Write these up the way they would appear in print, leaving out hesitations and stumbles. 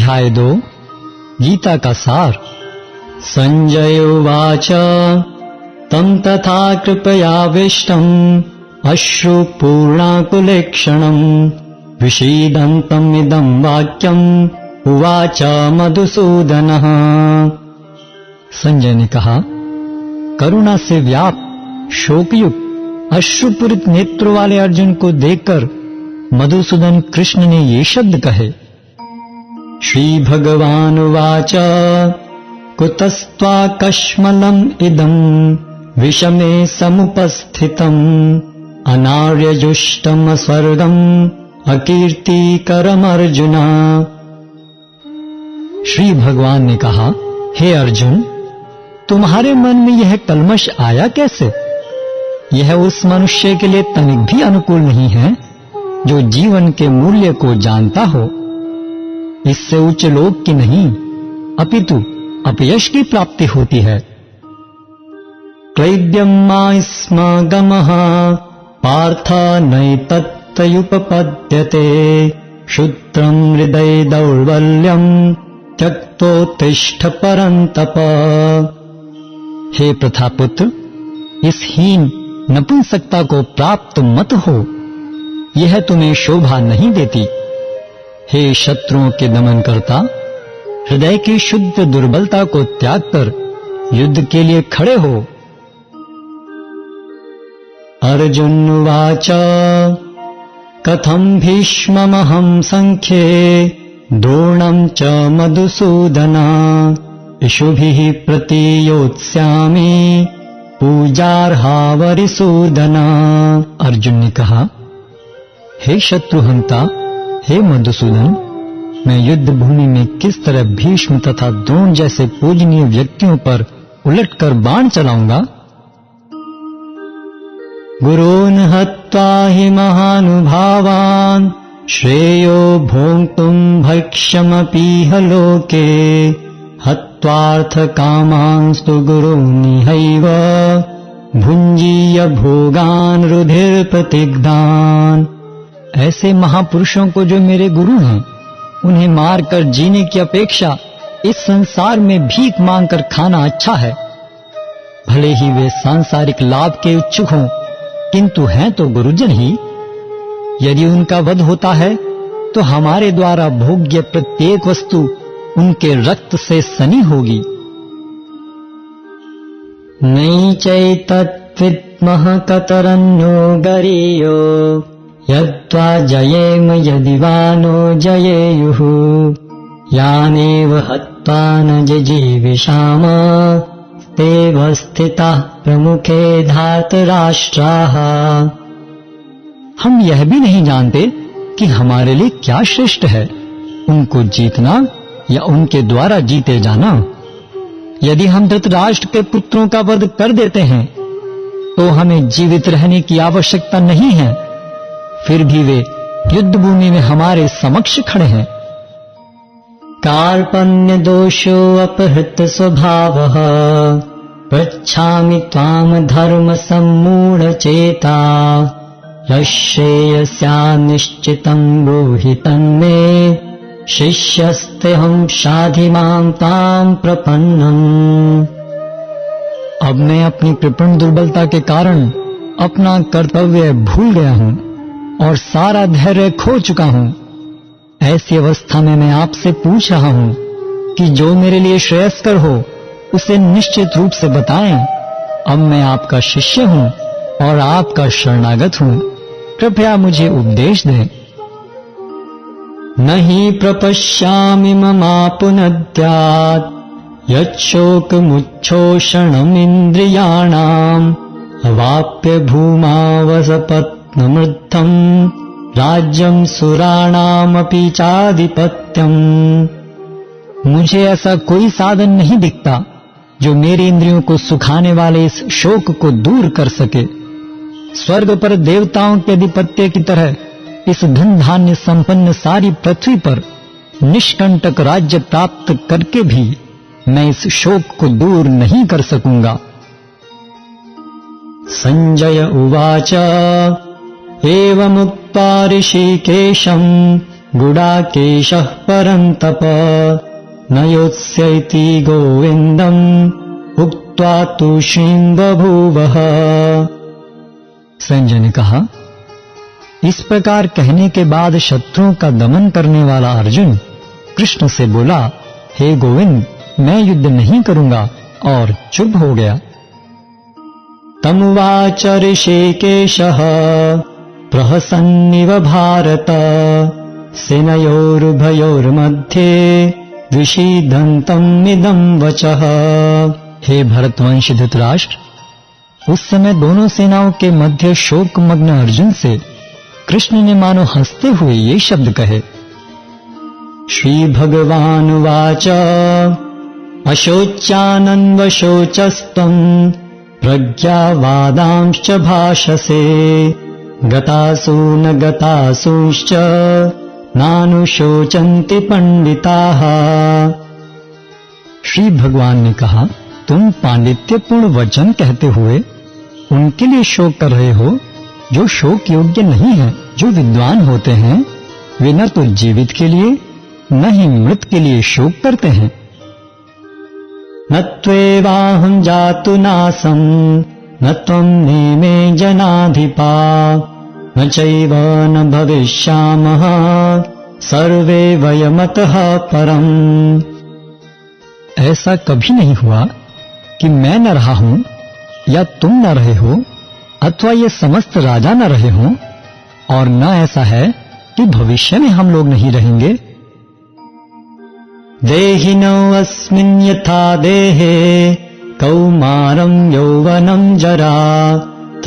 अध्याय 2 गीता का सार। संजय उवाच तं तथा कृपयाविष्टम् अश्रुपूर्णाकुलेक्षणम् विषीदन्तमिदं वाक्यम् उवाच मधुसूदनः। संजय ने कहा, करुणा से व्याप्त शोकयुक्त अश्रुपूरित नेत्रों वाले अर्जुन को देखकर मधुसूदन कृष्ण ने ये शब्द कहे। श्री भगवान उवाच कुतस्त्वाकश्मलम् इदम् विषमे समुपस्थितम् अनार्यजुष्टम् स्वर्गम् अकीर्तिकरमर्जुन। श्री भगवान ने कहा, हे अर्जुन, तुम्हारे मन में यह कल्मश आया कैसे? यह उस मनुष्य के लिए तनिक भी अनुकूल नहीं है जो जीवन के मूल्य को जानता हो। इससे उच्च लोक की नहीं अपितु अपयश की प्राप्ति होती है। क्लैब्यं मास्मगमः पार्थ नैतत्तयुपपद्यते क्षुद्रं हृदय दौर्बल्यं त्यक्तोत्तिष्ठ परन्तप। हे प्रथापुत्र, इस हीन नपुंसकता को प्राप्त मत हो, यह तुम्हें शोभा नहीं देती। हे शत्रुओं के दमन करता, हृदय की शुद्ध दुर्बलता को त्याग कर युद्ध के लिए खड़े हो। अर्जुन उवाच कथं भीष्ममहं संख्ये द्रोणं च मधुसूदन इषुभिः प्रतियोत्स्यामि पूजार्हा वरिसूदन। अर्जुन ने कहा, हे शत्रुहंता, हे मधुसूदन, मैं युद्ध भूमि में किस तरह भीष्म तथा द्रोण जैसे पूजनीय व्यक्तियों पर उलटकर बाण चलाऊंगा? गुरून् हत्वा हि महानुभावान् श्रेयो भोक्तुम् भक्ष्यमपीह लोके हत्वार्थ कामांस्तु गुरूनिहैव भुञ्जीय भोगान् रुधिर प्रतिग्धान्। ऐसे महापुरुषों को जो मेरे गुरु हैं, उन्हें मारकर जीने की अपेक्षा इस संसार में भीख मांगकर खाना अच्छा है। भले ही वे सांसारिक लाभ के इच्छुक हों, किंतु हैं तो गुरुजन ही। यदि उनका वध होता है तो हमारे द्वारा भोग्य प्रत्येक वस्तु उनके रक्त से सनी होगी। नैचैतद्विद्मः कतरन्यो गरीयो यद्वा जयेम यदि वा नो जयेयुः यानेव हत्वा न जिजीविषाम तेव स्थिताः प्रमुखे धार्तराष्ट्राः। हम यह भी नहीं जानते कि हमारे लिए क्या श्रेष्ठ है, उनको जीतना या उनके द्वारा जीते जाना। यदि हम धृतराष्ट्र के पुत्रों का वध कर देते हैं तो हमें जीवित रहने की आवश्यकता नहीं है, फिर भी वे युद्ध भूमि में हमारे समक्ष खड़े हैं। कार्पण्य दोषो अपहृत स्वभावः पृच्छामि त्वाम धर्म सम्मूढ़ चेता यश्रेयस्या निश्चितं ब्रूहि तन्मे शिष्यस्तेऽहं शाधि मां तां प्रपन्नम्। अब मैं अपनी कृपण दुर्बलता के कारण अपना कर्तव्य भूल गया हूँ और सारा धैर्य खो चुका हूँ। ऐसी अवस्था में मैं आपसे पूछ रहा हूँ कि जो मेरे लिए श्रेयस्कर हो उसे निश्चित रूप से बताएं। अब मैं आपका शिष्य हूँ और आपका शरणागत हूँ, कृपया मुझे उपदेश दें। नहि प्रपश्यामि ममापुनद्यात् यच्छोकमुच्छोषणमिन्द्रियाणाम् अवाप्य भूमावसपत्नमृद्धम् राज्यं सुराणामपि चाधिपत्यम्। मुझे ऐसा कोई साधन नहीं दिखता जो मेरी इंद्रियों को सुखाने वाले इस शोक को दूर कर सके। स्वर्ग पर देवताओं के अधिपत्य की तरह इस धन धान्य संपन्न सारी पृथ्वी पर निष्कंटक राज्य प्राप्त करके भी मैं इस शोक को दूर नहीं कर सकूंगा। संजय उवाच एवमुक्त्वा ऋषिकेशं गुडाकेशः परन्तप न योत्स्यैति गोविन्दम् उक्त्वा तूष्णीं बभूवः। संजय ने कहा, इस प्रकार कहने के बाद शत्रुओं का दमन करने वाला अर्जुन कृष्ण से बोला, हे गोविंद, मैं युद्ध नहीं करूंगा, और चुप हो गया। तमुवाच ऋषिकेशः प्रहसन्निव भारत सेनयोरुभयोर्मध्ये विषीदन्तम् इदं वचः। हे भरतवंशी धृतराष्ट्र, उस समय दोनों सेनाओं के मध्य शोकमग्न अर्जुन से कृष्ण ने मानो हंसते हुए ये शब्द कहे। श्री भगवानुवाच अशोच्यानन्वशोचस्त्वम् प्रज्ञावादांश्च भाषसे गतासु न गतासूश्च नानुशोचन्ति पंडिताः। श्री भगवान ने कहा, तुम पांडित्यपूर्ण वचन कहते हुए उनके लिए शोक कर रहे हो जो शोक योग्य नहीं है। जो विद्वान होते हैं वे न तो जीवित के लिए न ही मृत के लिए शोक करते हैं। न त्वेवाहं जातु नासं न त्वं नेमे जनाधिपा न चैव न भविष्यामः सर्वे वयमतः परम्। ऐसा कभी नहीं हुआ कि मैं न रहा हूं या तुम न रहे हो अथवा ये समस्त राजा न रहे हों, और न ऐसा है कि भविष्य में हम लोग नहीं रहेंगे। देहिनो अस्मिन् यथा देहे कौमारं यौवनं जरा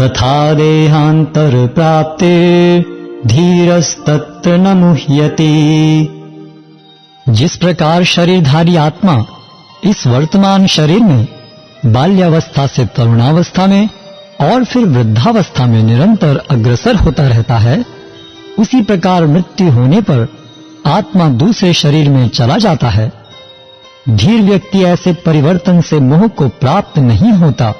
तथा देहांतर प्राप्ते धीरस्तत्र न मुह्यति। जिस प्रकार शरीरधारी आत्मा इस वर्तमान शरीर में बाल्यावस्था से तरुणावस्था में और फिर वृद्धावस्था में निरंतर अग्रसर होता रहता है, उसी प्रकार मृत्यु होने पर आत्मा दूसरे शरीर में चला जाता है। धीर व्यक्ति ऐसे परिवर्तन से मोह को प्राप्त नहीं होता।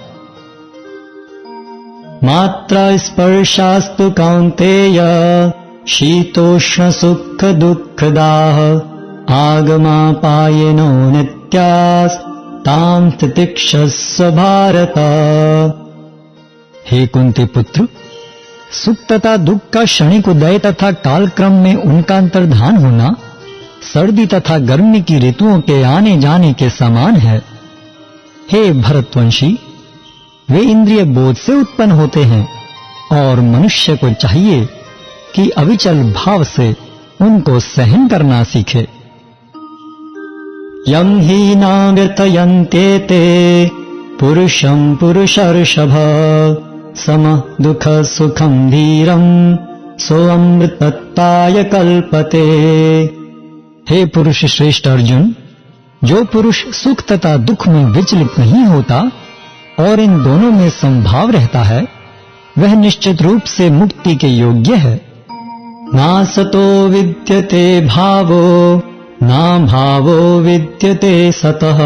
मात्रा स्पर्शास्तु कौन्तेय शीतोष्ण सुख दुःखदाः आगमापायनो नित्यास् तां तितिक्षस्व भारत। हे कुंती पुत्र, सुख तथा दुख का क्षणिक उदय तथा कालक्रम में उनका अंतर्धान होना सर्दी तथा गर्मी की ऋतुओं के आने जाने के समान है। हे भरतवंशी, वे इंद्रिय बोध से उत्पन्न होते हैं और मनुष्य को चाहिए कि अविचल भाव से उनको सहन करना सीखे। यं हि नाव्यथयन्त्येते पुरुषं पुरुषर्षभ समः दुःख सुखं धीरं सोऽमृतत्वाय कल्पते। हे पुरुष श्रेष्ठ अर्जुन, जो पुरुष सुख तथा दुख में विचलित नहीं होता और इन दोनों में समभाव रहता है, वह निश्चित रूप से मुक्ति के योग्य है। नासतो विद्यते भावो ना भावो विद्यते सतः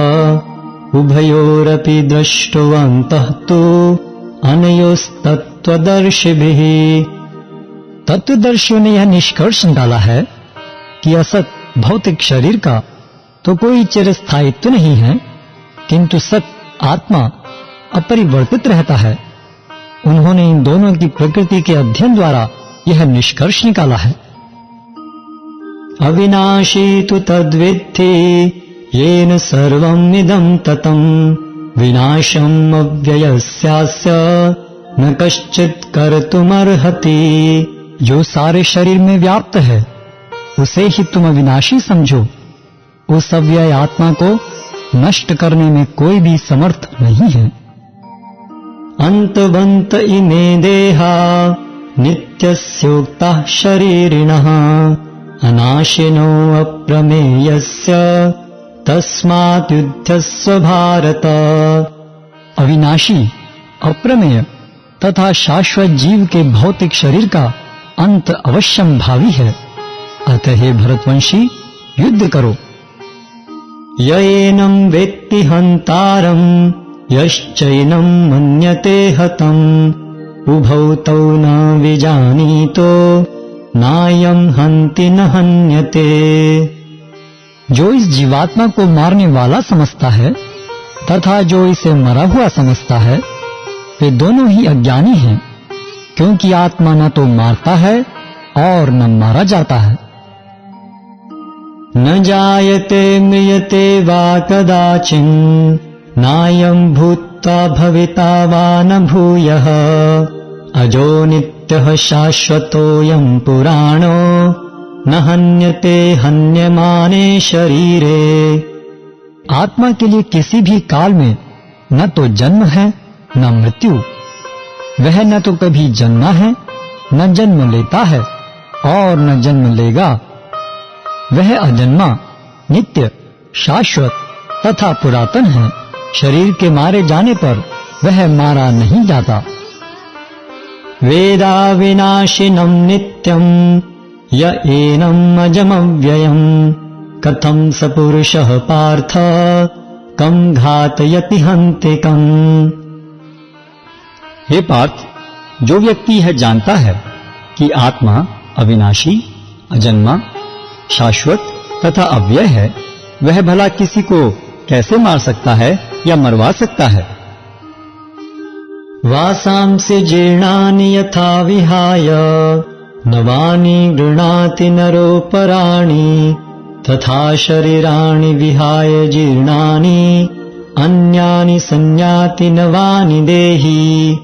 उभयोरपि दृष्टवन्तः तु अनयोस्तत्त्वदर्शिभिः। तत्वदर्शियों ने यह निष्कर्ष निकाला है कि असत भौतिक शरीर का तो कोई चिरस्थायित्व नहीं है, किंतु सत आत्मा अपरिवर्तित रहता है। उन्होंने इन दोनों की प्रकृति के अध्ययन द्वारा यह निष्कर्ष निकाला है। अविनाशी तु तद्विद्धि येन सर्वम् इदं ततम् विनाशम् अव्ययस्यास्य न कश्चित् कर्तुमर्हति। जो सारे शरीर में व्याप्त है उसे ही तुम अविनाशी समझो। उस अव्यय आत्मा को नष्ट करने में कोई भी समर्थ नहीं है। अंतवंत इमे देहा नित्यस्योक्ताः शरीरिणः अनाशिनो अप्रमेयस्य तस्मात् युध्यस्व भारत। अविनाशी, अप्रमेय तथा शाश्वत जीव के भौतिक शरीर का अंत अवश्यम भावी है। अतः हे भरतवंशी, युद्ध करो। येनं वेत्ति हन्तारं यश्चैनं मन्यते हतम् उभौ तौ न विजानीतो नायं हन्ति न हन्यते। जो इस जीवात्मा को मारने वाला समझता है तथा जो इसे मरा हुआ समझता है, वे दोनों ही अज्ञानी हैं, क्योंकि आत्मा न तो मारता है और न मारा जाता है। न जायते म्रियते वा कदाचिन्, नायं भूत्वा भविता वा न भूयः। अजो नित्यः शाश्वतोऽयं पुराणो, न हन्यते हन्यमाने शरीरे। आत्मा के लिए किसी भी काल में न तो जन्म है न मृत्यु। वह न तो कभी जन्मा है न जन्म लेता है और न जन्म लेगा। वह अजन्मा, नित्य, शाश्वत तथा पुरातन है। शरीर के मारे जाने पर वह मारा नहीं जाता। वेदा विनाशिनं नित्यं य एनम् अजमव्ययम्, कथं स पुरुषः पार्थ कं घातयति हन्तिकम्। हे पार्थ, जो व्यक्ति यह जानता है कि आत्मा अविनाशी, अजन्मा, शाश्वत तथा अव्यय है, वह भला किसी को कैसे मार सकता है या मरवा सकता है। वासांसि जीर्णानि यथा विहाय, नवानि गृह्णाति नरोपराणि। तथा शरीराणि विहाय जीर्णानि, अन्यानि संयाति नवानि देहि।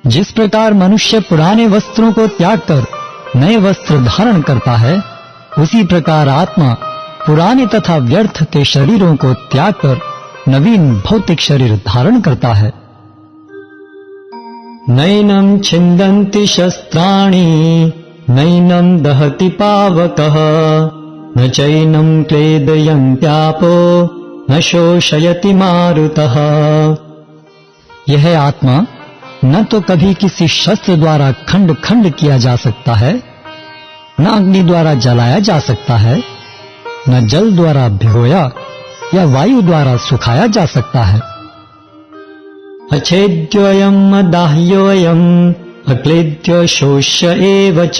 जिस प्रकार मनुष्य पुराने वस्त्रों को त्याग कर नए वस्त्र धारण करता है, उसी प्रकार आत्मा पुराने तथा व्यर्थ के शरीरों को त्याग कर नवीन भौतिक शरीर धारण करता है। नैनं छिन्दन्ति शस्त्राणि, नैनं दहति पावकः, न चैनं क्लेदयन्त्यापो, न शोषयति मारुतः। यह आत्मा न तो कभी किसी शस्त्र द्वारा खंड खंड किया जा सकता है, न अग्नि द्वारा जलाया जा सकता है, न जल द्वारा भिगोया या वायु द्वारा सुखाया जा सकता है। अच्छेद्योऽयम् अदाह्योऽयम्, अक्लेद्यो शोष्य एव च,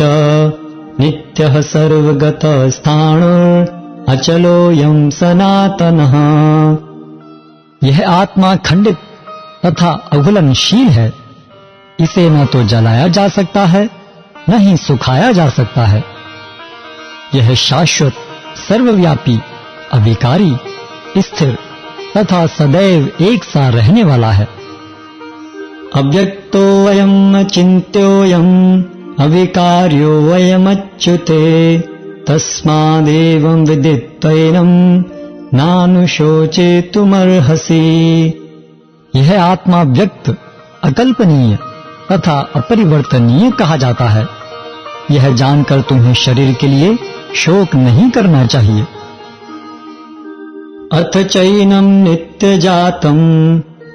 नित्यः सर्वगतः स्थाणुर्, अचलोऽयम् सनातनः। यह आत्मा खंडित तथा अघुलनशील है। इसे न तो जलाया जा सकता है न ही सुखाया जा सकता है। यह शाश्वत, सर्वव्यापी, अविकारी, स्थिर तथा सदैव एक सा रहने वाला है। अव्यक्तोऽयम् अचिन्त्योऽयम्, अविकार्योऽयमच्युते, तस्मादेवं विदित्वैनं नानुशोचेतुमर्हसि। यह आत्मा व्यक्त, अकल्पनीय तथा अपरिवर्तनीय कहा जाता है। यह जानकर तुम्हें शरीर के लिए शोक नहीं करना चाहिए। अथ चैनं नित्यजातं,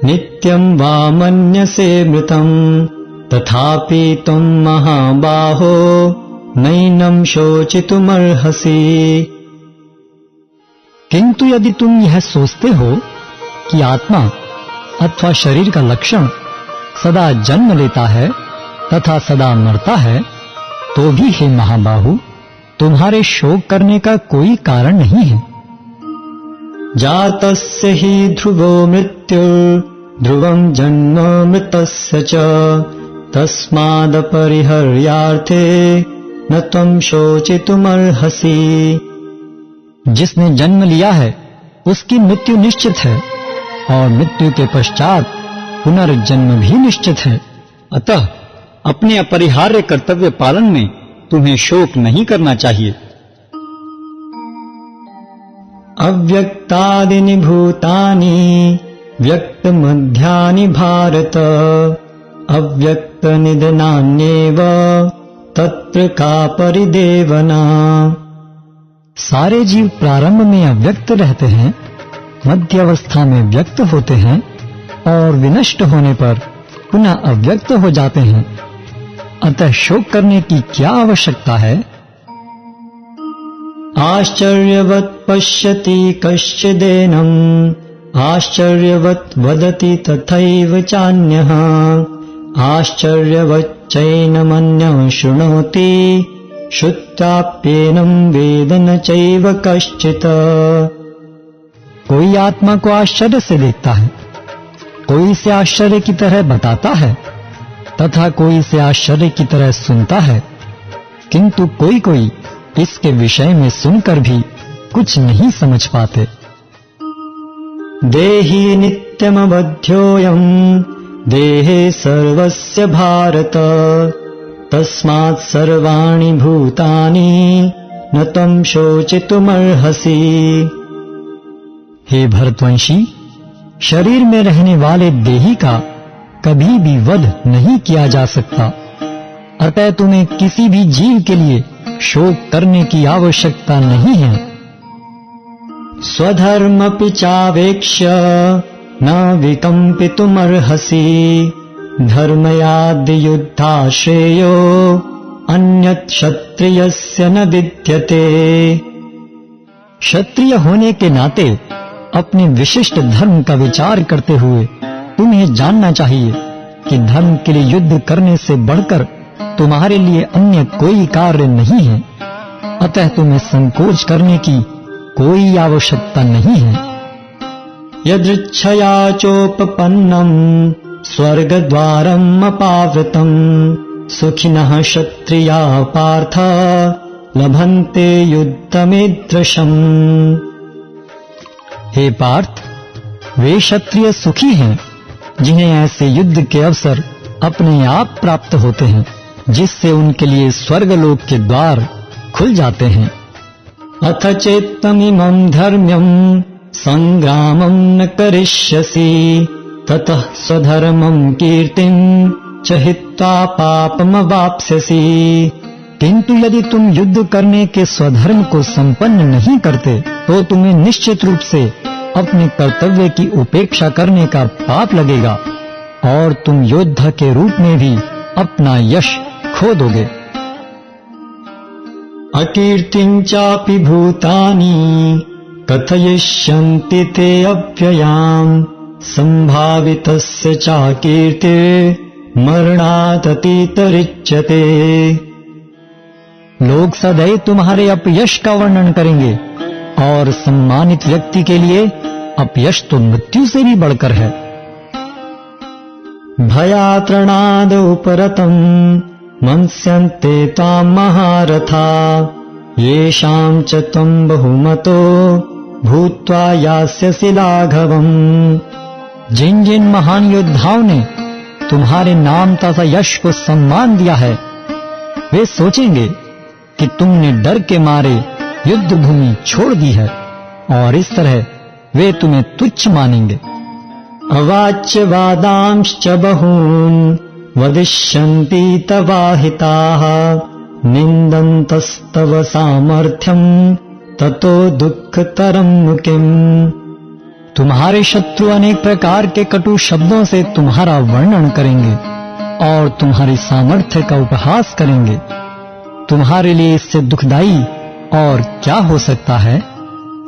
नित्यं वा मन्यसे मृतं, तथापि त्वं महाबाहो नैनं शोचितुमर्हसि। किंतु यदि तुम यह सोचते हो कि आत्मा अथवा शरीर का लक्षण सदा जन्म लेता है तथा सदा मरता है, तो भी हे महाबाहु, तुम्हारे शोक करने का कोई कारण नहीं है। जातस्य हि ध्रुवो मृत्युर्, ध्रुवं जन्म मृतस्य च, तस्मादपरिहर्यार्थे न त्वं शोचितुमर्हसि। जिसने जन्म लिया है उसकी मृत्यु निश्चित है, और मृत्यु के पश्चात पुनर्जन्म भी निश्चित है। अतः अपने अपरिहार्य कर्तव्य पालन में तुम्हें शोक नहीं करना चाहिए। अव्यक्तादीनि भूतानि व्यक्तमध्यानि भारत, अव्यक्तनिधनान्येव तत्र का परिदेवना। सारे जीव प्रारंभ में अव्यक्त रहते हैं, मध्य अवस्था में व्यक्त होते हैं और विनष्ट होने पर पुनः अव्यक्त हो जाते हैं। अतः शोक करने की क्या आवश्यकता है। आश्चर्यवत् पश्यति कश्चिदेनम्, आश्चर्यवत् वदति तथैव चान्यः, आश्चर्यवच्चैनमन्यः शृणोति श्रुत्याप्येनं वेद न चैव कश्चित्। कोई आत्मा को आश्चर्य से देखता है, कोई इसे आश्चर्य की तरह बताता है तथा कोई इसे आश्चर्य की तरह सुनता है, किंतु कोई कोई इसके विषय में सुनकर भी कुछ नहीं समझ पाते। देहि नित्यमवध्योऽयं देहे सर्वस्य भारत, तस्मात् सर्वाणि भूतानि न त्वं शोचितुमर्हसि। हे भरतवंशी, शरीर में रहने वाले देही का कभी भी वध नहीं किया जा सकता, अतः तुम्हें किसी भी जीव के लिए शोक करने की आवश्यकता नहीं है। स्वधर्मपि चावेक्ष्य न विकम्पितुमर्हसि, धर्मयाद्युद्धा श्रेयो अन्यत् क्षत्रियस्य न विद्यते। क्षत्रिय होने के नाते अपने विशिष्ट धर्म का विचार करते हुए तुम्हें जानना चाहिए कि धर्म के लिए युद्ध करने से बढ़कर तुम्हारे लिए अन्य कोई कार्य नहीं है, अतः तुम्हें संकोच करने की कोई आवश्यकता नहीं है। यदृच्छया चोपपन्नं स्वर्गद्वारम् अपावृतं, सुखिनः क्षत्रिया पार्थ लभन्ते युद्धमीदृशम्। हे पार्थ, वे क्षत्रिय सुखी हैं जिन्हें ऐसे युद्ध के अवसर अपने आप प्राप्त होते हैं, जिससे उनके लिए स्वर्गलोक के द्वार खुल जाते हैं। अथ चेत्तमिमं धर्म्यं संग्रामं न करिष्यसि, ततः स्वधर्मं कीर्तिं च हित्वा पापमवाप्स्यसि। किंतु यदि तुम युद्ध करने के स्वधर्म को संपन्न नहीं करते तो तुम्हें निश्चित रूप से अपने कर्तव्य की उपेक्षा करने का पाप लगेगा और तुम योद्धा के रूप में भी अपना यश खो दोगे। अकीर्तिं चापि भूतानि कथयिष्यन्ति ते अव्ययाम्, संभावितस्य चाकीर्तिर् मरणादतितरिच्यते। लोग सदैव तुम्हारे अपयश का वर्णन करेंगे और सम्मानित व्यक्ति के लिए अपयश तो मृत्यु से भी बढ़कर है। भयात्रणाद उपरतम् मंस्यन्ते त्वां महारथा, येषां च त्वं बहुमतो भूत्वा यास्यसि लाघवम्। जिन जिन महान योद्धाओं ने तुम्हारे नाम तथा यश को सम्मान दिया है, वे सोचेंगे कि तुमने डर के मारे युद्ध भूमि छोड़ दी है और इस तरह वे तुम्हें तुच्छ मानेंगे। अवाच्य वादांश्च बहून् वदिष्यन्ति तवाहिताः, निन्दन्तस्तव सामर्थ्यं ततो दुःखतरं किम्। तुम्हारे शत्रु अनेक प्रकार के कटु शब्दों से तुम्हारा वर्णन करेंगे और तुम्हारी सामर्थ्य का उपहास करेंगे। तुम्हारे लिए इससे दुखदाई और क्या हो सकता है।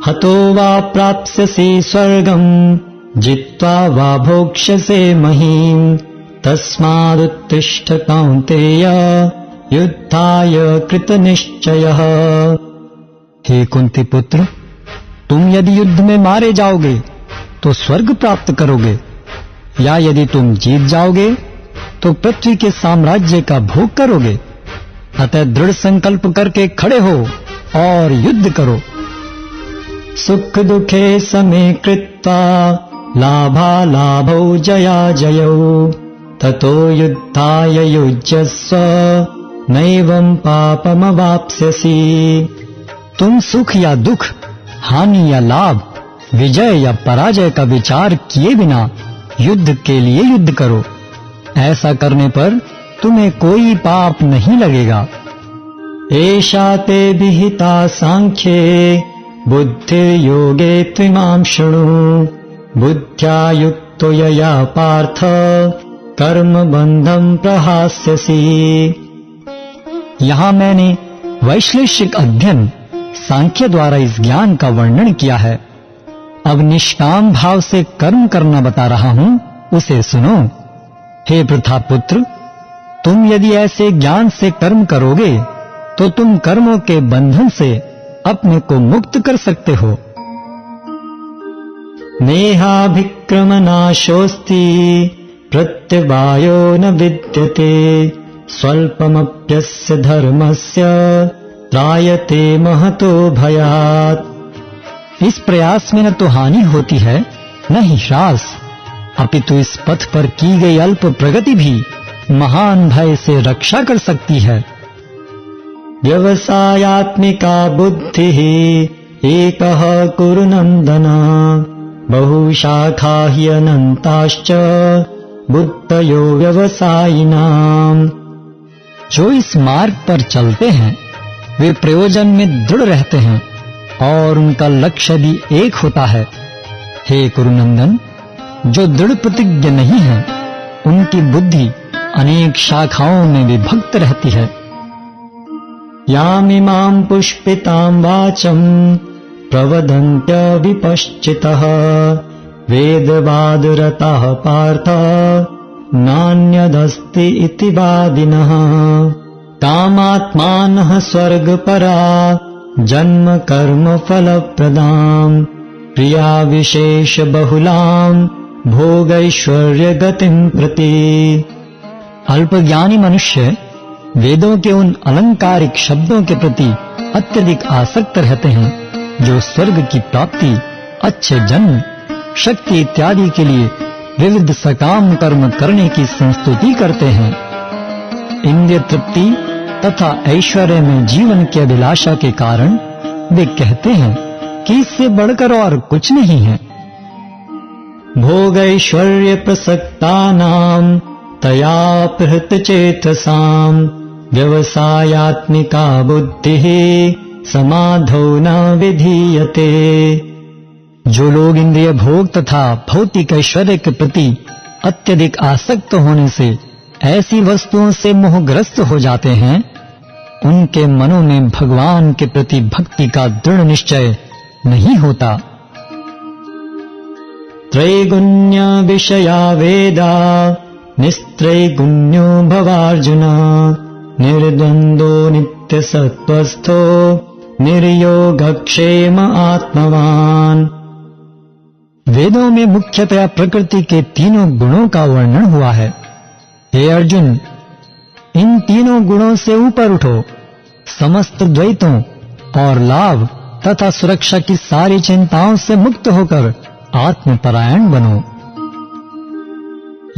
हतो वा प्राप्स्यसि स्वर्गम् जित्वा वा भोक्ष्यसे महीम्, तस्मादुत्तिष्ठ कौन्तेय युद्धाय कृतनिश्चयः। हे कुंती पुत्र, तुम यदि युद्ध में मारे जाओगे तो स्वर्ग प्राप्त करोगे, या यदि तुम जीत जाओगे तो पृथ्वी के साम्राज्य का भोग करोगे। अतः दृढ़ संकल्प करके खड़े हो और युद्ध करो। सुख दुखे समे कृत्वा लाभालाभौ जया जयौ, ततो युद्धाय युज्यस्व नैवं पापमवाप्स्यसि। तुम सुख या दुख, हानि या लाभ, विजय या पराजय का विचार किए बिना युद्ध के लिए युद्ध करो। ऐसा करने पर तुम्हें कोई पाप नहीं लगेगा। एषा ते विहिता सांख्ये बुद्धिर्योगे त्विमां शृणु, बुद्ध्या युक्तो यया पार्थ कर्मबन्धं प्रहास्यसि। यहाँ मैंने वैश्लेषिक अध्ययन सांख्य द्वारा इस ज्ञान का वर्णन किया है। अब निष्काम भाव से कर्म करना बता रहा हूँ, उसे सुनो। हे प्रथापुत्र, तुम यदि ऐसे ज्ञान से कर्म करोगे तो तुम कर्मों के बंधन से अपने को मुक्त कर सकते हो। नेहाभिक्रमनाशोऽस्ति प्रत्यवायो न विद्यते स्वल्पमप्यस्य धर्मस्य त्रायते महतो भयात्। इस प्रयास में न तो हानि होती है न ही ह्रास, अपितु इस पथ पर की गई अल्प प्रगति भी महान भय से रक्षा कर सकती है। व्यवसायात्मिका बुद्धिः एकः कुरु नन्दन बहुशाखा हि अनन्ताश्च बुद्धयो व्यवसायिनाम्। जो इस मार्ग पर चलते हैं वे प्रयोजन में दृढ़ रहते हैं और उनका लक्ष्य भी एक होता है। हे कुरुनंदन, जो दृढ़ प्रतिज्ञ नहीं है उनकी बुद्धि अनेक शाखाओं में विभक्त रहती है। यामिमां पुष्पितां वाचं प्रवदन्त्य विपश्चितः वेदवादरताः पार्थ नान्यदस्ति इति वादिनः तामात्मानः स्वर्गपरा जन्म कर्म फलप्रदाम् प्रिया विशेष बहुलाम् भोगैश्वर्य गतिं प्रति। अल्पज्ञानी मनुष्य वेदों के उन अलंकारिक शब्दों के प्रति अत्यधिक आसक्त रहते हैं जो स्वर्ग की प्राप्ति, अच्छे जन्म, शक्ति इत्यादि के लिए विविध सकाम कर्म करने की संस्तुति करते हैं। इंद्रिय तृप्ति तथा ऐश्वर्य में जीवन की अभिलाषा के कारण वे कहते हैं कि इससे बढ़कर और कुछ नहीं है। भोगैश्वर्य प्रसक्तानां तया प्रहृत चेतसां व्यवसायात्मिका बुद्धिः समाधौ न विधीयते। जो लोग इंद्रिय भोग तथा भौतिक ऐश्वर्य के प्रति अत्यधिक आसक्त होने से ऐसी वस्तुओं से मोहग्रस्त हो जाते हैं, उनके मनों में भगवान के प्रति भक्ति का दृढ़ निश्चय नहीं होता। त्रैगुण्य विषया वेदा निस्त्रैगुण्यो भवार्जुन निर्द्वन्द्वो नित्यसत्त्वस्थो निर्योगक्षेम आत्मवान। वेदों में मुख्यतया प्रकृति के तीनों गुणों का वर्णन हुआ है। हे अर्जुन, इन तीनों गुणों से ऊपर उठो, समस्त द्वैतों और लाभ तथा सुरक्षा की सारी चिंताओं से मुक्त होकर आत्मपरायण बनो।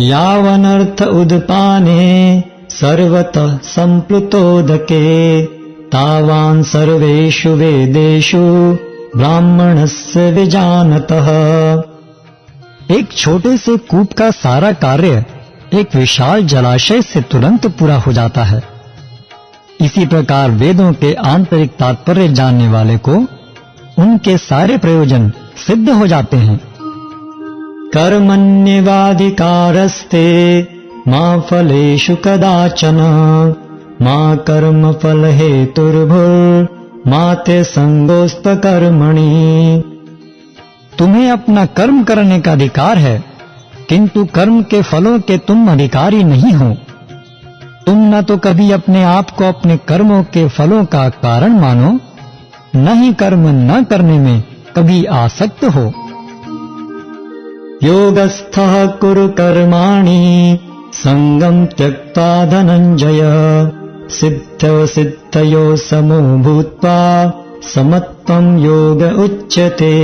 यावनर्थ उदपाने सर्वतः संप्लुतोदके तावान् सर्वेषु वेदेषु ब्राह्मणस्य विजानतः। एक छोटे से कूप का सारा कार्य एक विशाल जलाशय से तुरंत पूरा हो जाता है। इसी प्रकार वेदों के आंतरिक तात्पर्य जानने वाले को उनके सारे प्रयोजन सिद्ध हो जाते हैं। कर्मण्येवाधिकारस्ते मा फलेषु कदाचन मा कर्म फल हेतुर्भुर्मा ते संगोऽस्त्वकर्मणि। तुम्हें अपना कर्म करने का अधिकार है, किंतु कर्म के फलों के तुम अधिकारी नहीं हो। तुम न तो कभी अपने आप को अपने कर्मों के फलों का कारण मानो, न ही कर्म न करने में कभी आसक्त हो। योगस्थः कुरु कर्माणि संगं त्यक्त्वा धनंजय सिद्धौ सिद्धयो समो भूत्वा समत्वं योग उच्यते।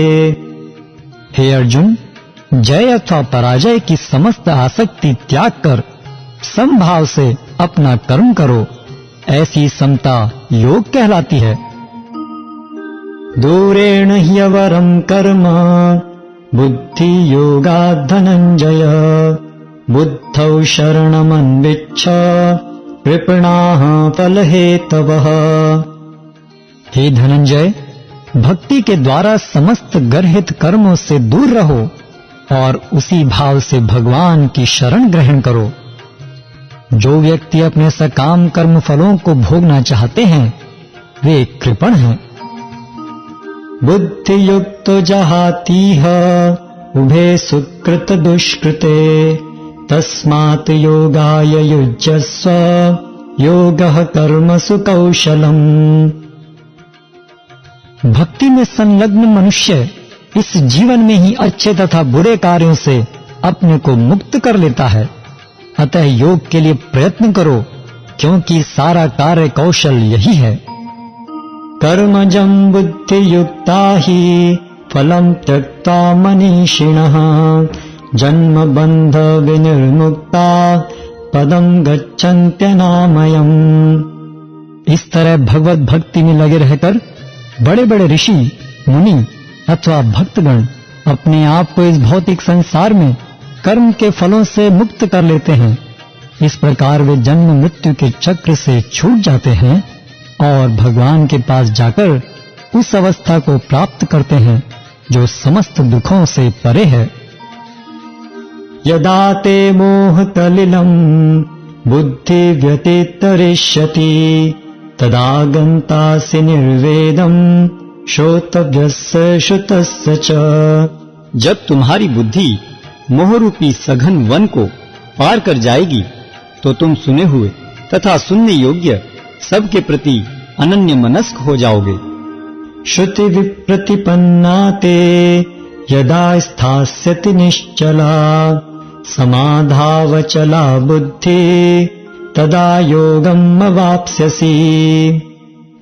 हे अर्जुन, जय अथवा पराजय की समस्त आसक्ति त्याग कर समभाव से अपना कर्म करो, ऐसी समता योग कहलाती है। दूरेण ह्यवरं कर्म बुद्धि योगात् धनंजय बुद्धौ शरणमन्विच्छ कृपणाः फलहेतवः। हे धनंजय, भक्ति के द्वारा समस्त गर्हित कर्मों से दूर रहो और उसी भाव से भगवान की शरण ग्रहण करो। जो व्यक्ति अपने सकाम कर्म फलों को भोगना चाहते हैं वे कृपण हैं। बुद्धि युक्तो जहातीह उभे सुकृत दुष्कृते तस्मात् योगाय युज्यस्व योगः कर्मसु कौशलम्। भक्ति में संलग्न मनुष्य इस जीवन में ही अच्छे तथा बुरे कार्यों से अपने को मुक्त कर लेता है। अतः योग के लिए प्रयत्न करो, क्योंकि सारा कार्य कौशल यही है। कर्मजं बुद्धियुक्ता हि फलं त्यक्त्वा मनीषिणः जन्मबन्ध विनिर्मुक्ता पदं गच्छन्त्यनामयम्। इस तरह भगवत भक्ति में लगे रहकर बड़े बड़े ऋषि, मुनि अथवा भक्तगण अपने आप को इस भौतिक संसार में कर्म के फलों से मुक्त कर लेते हैं। इस प्रकार वे जन्म मृत्यु के चक्र से छूट जाते हैं और भगवान के पास जाकर उस अवस्था को प्राप्त करते हैं जो समस्त दुखों से परे है। यदा ते मोहकलिलं बुद्धि व्यतितरिष्यति तदा गन्तासि निर्वेदं श्रोतव्यस्य श्रुतस्य च। जब तुम्हारी बुद्धि मोहरूपी सघन वन को पार कर जाएगी तो तुम सुने हुए तथा सुनने योग्य सबके प्रति अनन्य मनस्क हो जाओगे। श्रुति विप्रतिपन्ना ते यदा स्थास्यति निश्चला समाधावचला बुद्धि तदा योगम अवाप्स्यसि।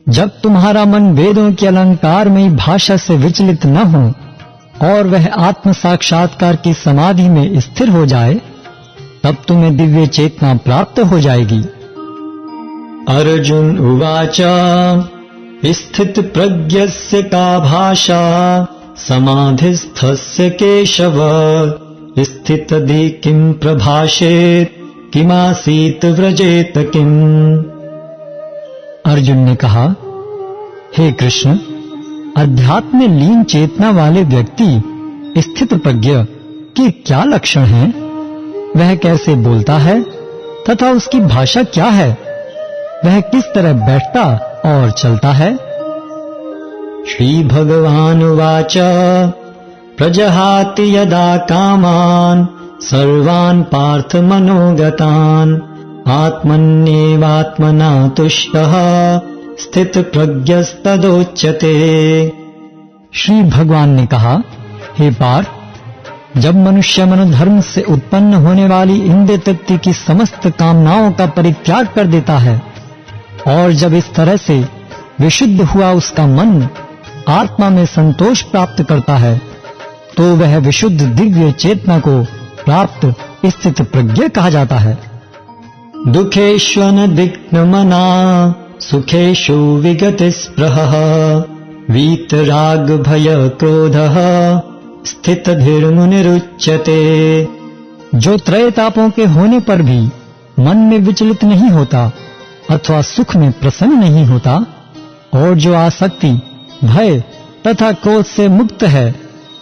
जब तुम्हारा मन वेदों के अलंकार में भाषा से विचलित न हो और वह आत्म साक्षात्कार की समाधि में स्थिर हो जाए, तब तुम्हें दिव्य चेतना प्राप्त हो जाएगी। अर्जुन उवाच स्थित प्रज्ञस्य का भाषा समाधिस्थस्य केशव स्थितधि किं प्रभाषेत किमासीत व्रजेत किम। अर्जुन ने कहा, हे कृष्ण, अध्यात्म में लीन चेतना वाले व्यक्ति स्थित प्रज्ञ के क्या लक्षण हैं? वह कैसे बोलता है तथा उसकी भाषा क्या है? वह किस तरह बैठता और चलता है? श्री भगवान उवाच प्रजहाति यदा कामान सर्वान् पार्थ मनोगतान् आत्मन्येवात्मना तुष्टः स्थित प्रज्ञस्तदोच्यते। श्री भगवान ने कहा, हे पार्थ, जब मनुष्य मनोधर्म से उत्पन्न होने वाली इंद्रिय तृप्ति की समस्त कामनाओं का परित्याग कर देता है और जब इस तरह से विशुद्ध हुआ उसका मन आत्मा में संतोष प्राप्त करता है, तो वह विशुद्ध दिव्य चेतना को प्राप्त स्थित प्रज्ञ कहा जाता है। दुखेष्वनदिग्नमना सुखेषु विगतस्पृहः वीतराग भय क्रोधः स्थितधीर्मुनिरुच्यते। जो त्रय तापों के होने पर भी मन में विचलित नहीं होता अथवा सुख में प्रसन्न नहीं होता और जो आसक्ति, भय तथा क्रोध से मुक्त है,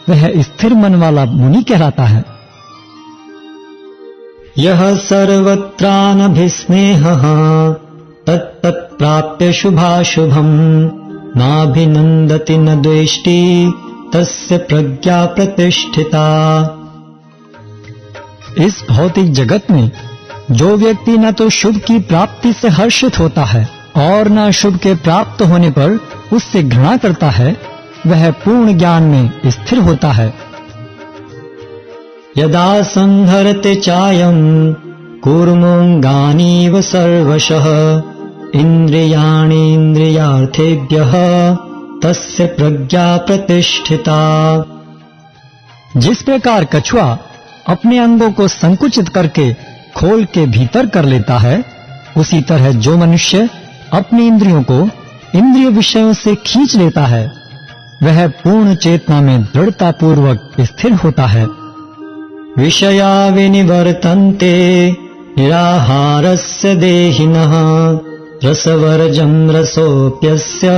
वह स्थिर मन वाला मुनि कहलाता है। यह सर्वत्रानभिस्नेहः तत्तत्प्राप्य शुभाशुभम् नाभिनन्दति न द्वेष्टि तस्य प्रज्ञा प्रतिष्ठिता। इस भौतिक जगत में जो व्यक्ति न तो शुभ की प्राप्ति से हर्षित होता है और न अशुभ के प्राप्त होने पर उससे घृणा करता है, वह पूर्ण ज्ञान में स्थिर होता है। यदा संहरते चायं कूर्मोऽङ्गानीव सर्वशः इन्द्रियाणीन्द्रियार्थेभ्यः तस्य प्रज्ञा प्रतिष्ठिता। जिस प्रकार कछुआ अपने अंगों को संकुचित करके खोल के भीतर कर लेता है, उसी तरह जो मनुष्य अपनी इंद्रियों को इंद्रिय विषयों से खींच लेता है, वह पूर्ण चेतना में दृढ़ता पूर्वक स्थिर होता है। विषया विनिवर्तन्ते निराहारस्य देहिनः रसवर्जं रसोऽप्यस्य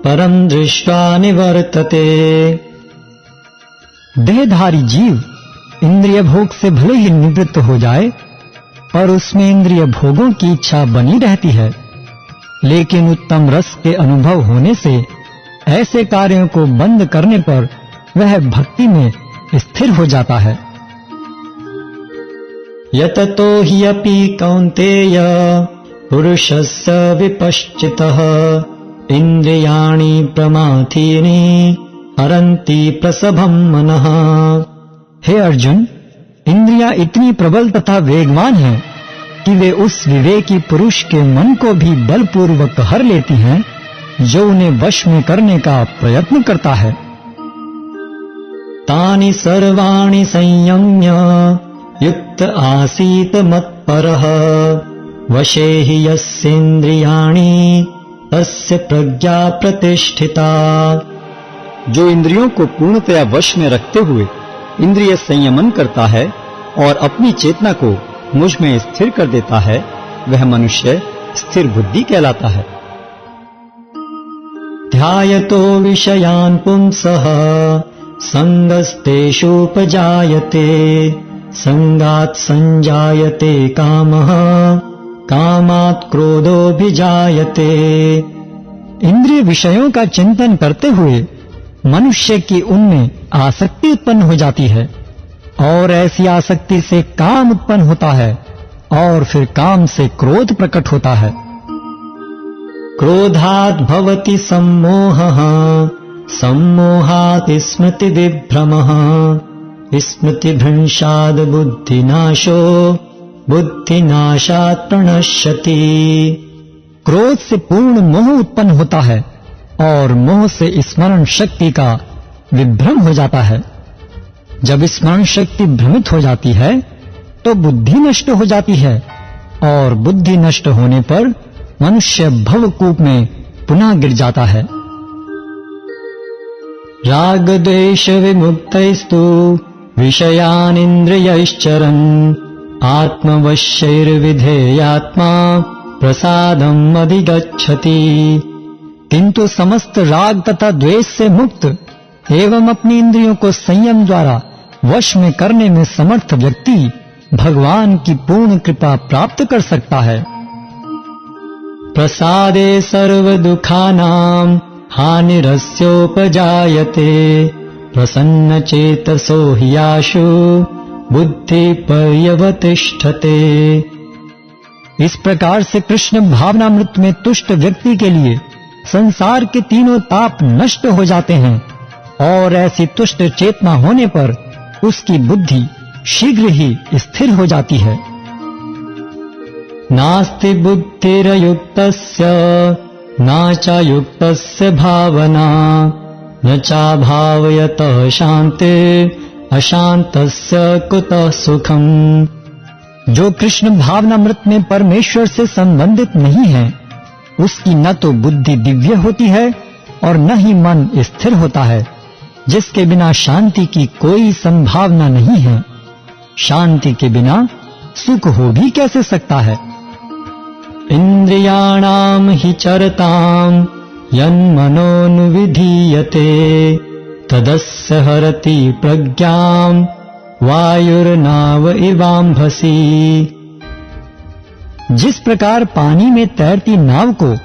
परं दृष्ट्वा निवर्तते। देहधारी जीव इंद्रिय भोग से भले ही निवृत्त हो जाए, पर उसमें इंद्रिय भोगों की इच्छा बनी रहती है, लेकिन उत्तम रस के अनुभव होने से ऐसे कार्यों को बंद करने पर वह भक्ति में स्थिर हो जाता है। यततो हि अपि कौन्तेय पुरुषस्य विपश्चितः इंद्रियाणि प्रमाथीनि हरन्ति प्रसभं मनः। हे अर्जुन, इंद्रियां इतनी प्रबल तथा वेगवान हैं कि वे उस विवेकी पुरुष के मन को भी बलपूर्वक हर लेती हैं जो उन्हें वश में करने का प्रयत्न करता है। तानि सर्वाणि संयम्य युक्त आसीत मत्परः वशे हि यस्येन्द्रियाणि तस्य प्रज्ञा प्रतिष्ठिता। जो इंद्रियों को पूर्णतया वश में रखते हुए इंद्रिय संयमन करता है और अपनी चेतना को मुझ में स्थिर कर देता है, वह मनुष्य स्थिर बुद्धि कहलाता है। ध्यायतो विषयान् पुंसः संगस्तेषुपजायते संगात् संजायते कामः कामात् क्रोधोऽभिजायते। इंद्रिय विषयों का चिंतन करते हुए मनुष्य की उनमें आसक्ति उत्पन्न हो जाती है और ऐसी आसक्ति से काम उत्पन्न होता है और फिर काम से क्रोध प्रकट होता है। क्रोधात् भवति सम्मोहः सम्मोहात् स्मृतिविभ्रमः स्मृतिभ्रंशात् बुद्धिनाशो बुद्धिनाशात् प्रणश्यति। क्रोध से पूर्ण मोह उत्पन्न होता है और मोह से स्मरण शक्ति का विभ्रम हो जाता है। जब स्मरण शक्ति भ्रमित हो जाती है तो बुद्धि नष्ट हो जाती है और बुद्धि नष्ट होने पर मनुष्य भवकूप में पुनः गिर जाता है। राग द्वेष विमुक्तैस्तु विषयान् इन्द्रियैश्चरन् आत्मवश्यैर्विधेयात्मा प्रसादम् अधिगच्छति। किंतु समस्त राग तथा द्वेष से मुक्त एवं अपनी इंद्रियों को संयम द्वारा वश में करने में समर्थ व्यक्ति भगवान की पूर्ण कृपा प्राप्त कर सकता है। प्रसादे सर्व दुखानां हानिरस्योपजायते प्रसन्न चेतसो हि आशु बुद्धि पर्यवतिष्ठते। इस प्रकार से कृष्ण भावनामृत में तुष्ट व्यक्ति के लिए संसार के तीनों ताप नष्ट हो जाते हैं और ऐसी तुष्ट चेतना होने पर उसकी बुद्धि शीघ्र ही स्थिर हो जाती है। नास्ति बुद्धिरयुक्तस्य न च युक्तस्य भावना न चाभावयतः शान्ते अशान्तस्य कुतः सुखम्। जो कृष्ण भावनामृत में परमेश्वर से संबंधित नहीं है उसकी न तो बुद्धि दिव्य होती है और न ही मन स्थिर होता है, जिसके बिना शांति की कोई संभावना नहीं है। शांति के बिना सुख हो भी कैसे सकता है। इंद्रियाणाम हि चरताम यन्मनोनुविधीयते तदस्य हरति प्रज्ञाम वायुर्नाव इवाम्भसी। जिस प्रकार पानी में तैरती नाव को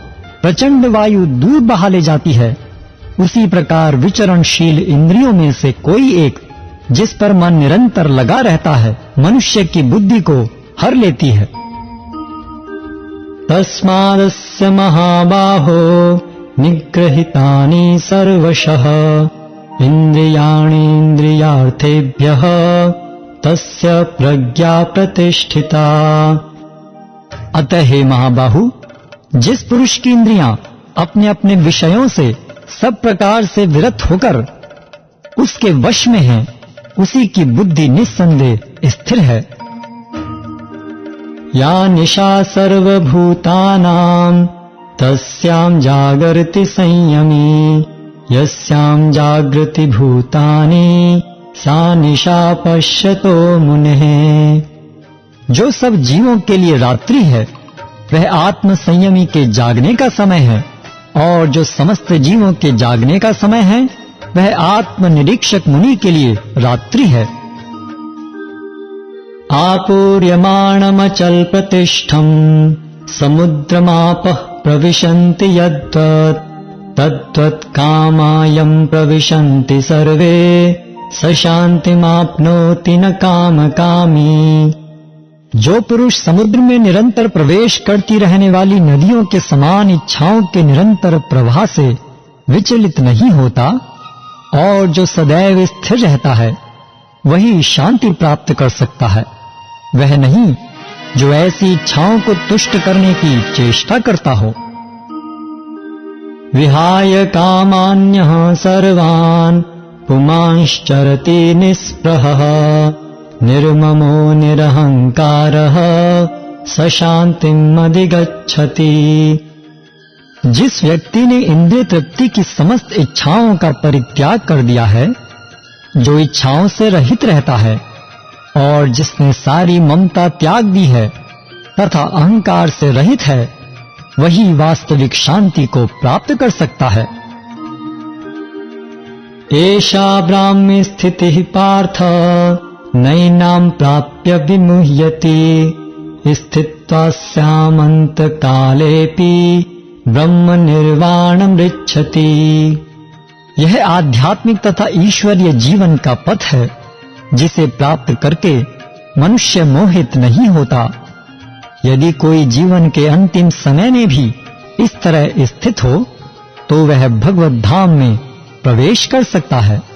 प्रचंड वायु दूर बहा ले जाती है, उसी प्रकार विचरणशील इंद्रियों में से कोई एक जिस पर मन निरंतर लगा रहता है मनुष्य की बुद्धि को हर लेती है। तस्मादस्य महाबाहो निग्रहितानि सर्वशः इंद्रियाणीन्द्रियार्थेभ्यः तस्य प्रज्ञा प्रतिष्ठिता। अतः हे महाबाहु, जिस पुरुष की इंद्रियां अपने अपने विषयों से सब प्रकार से विरत होकर उसके वश में है, उसी की बुद्धि निस्संदेह स्थिर है। या निशा सर्वभूतानां तस्यां जागर्ति संयमी यस्यां जागृति भूतानि सा निशा पश्यतो मुनेः। जो सब जीवों के लिए रात्रि है वह आत्म संयमी के जागने का समय है, और जो समस्त जीवों के जागने का समय है वह आत्म निरीक्षक मुनि के लिए रात्रि है। आपूर्यमाणमचल प्रतिष्ठम् समुद्रमापः प्रविशन्ति यद्वत् तद्वत् कामायम् प्रविशन्ति सर्वे स शान्तिमाप्नोति न कामकामी। जो पुरुष समुद्र में निरंतर प्रवेश करती रहने वाली नदियों के समान इच्छाओं के निरंतर प्रवाह से विचलित नहीं होता और जो सदैव स्थिर रहता है, वही शांति प्राप्त कर सकता है। वह नहीं जो ऐसी इच्छाओं को तुष्ट करने की चेष्टा करता हो। विहाय कामान्यः सर्वान् पुमांश्चरति निःस्पृहः निर्ममो निरहंकारः स शांतिम् अधिगच्छति। जिस व्यक्ति ने इंद्रिय तृप्ति की समस्त इच्छाओं का परित्याग कर दिया है, जो इच्छाओं से रहित रहता है और जिसने सारी ममता त्याग दी है तथा अहंकार से रहित है, वही वास्तविक शांति को प्राप्त कर सकता है। एषा ब्राह्मी स्थितिः पार्थ नैनां प्राप्य विमुह्यति स्थित्वा स्यामन्त कालेपि ब्रह्म निर्वाणमृच्छति। यह आध्यात्मिक तथा ईश्वरीय जीवन का पथ है, जिसे प्राप्त करके मनुष्य मोहित नहीं होता। यदि कोई जीवन के अंतिम समय में भी इस तरह स्थित हो, तो वह भगवत धाम में प्रवेश कर सकता है।